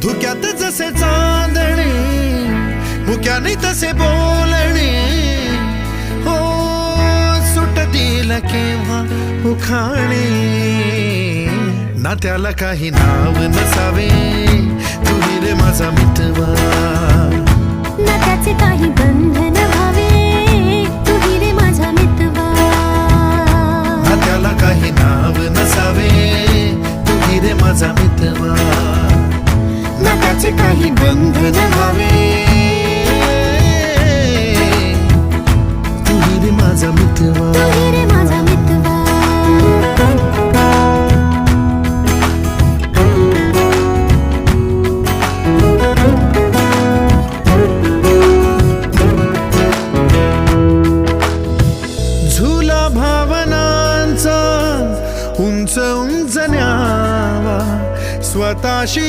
धुक्यात जसे चांदणे, मुक्याने तसे बोलणे, हो सुटतील केव्हा उखाणे. ना त्याला काही नाव नसावे, तुही रे माझा मितवा. ना त्याचे काही बंधन व्हावे, तुही रे माझा मितवा. ना त्याला काही नाव नसावे, तुही रे माझा मितवा. ना त्याचे काही बंधन व्हावे, तुही रे माझा मितवा. तुही रे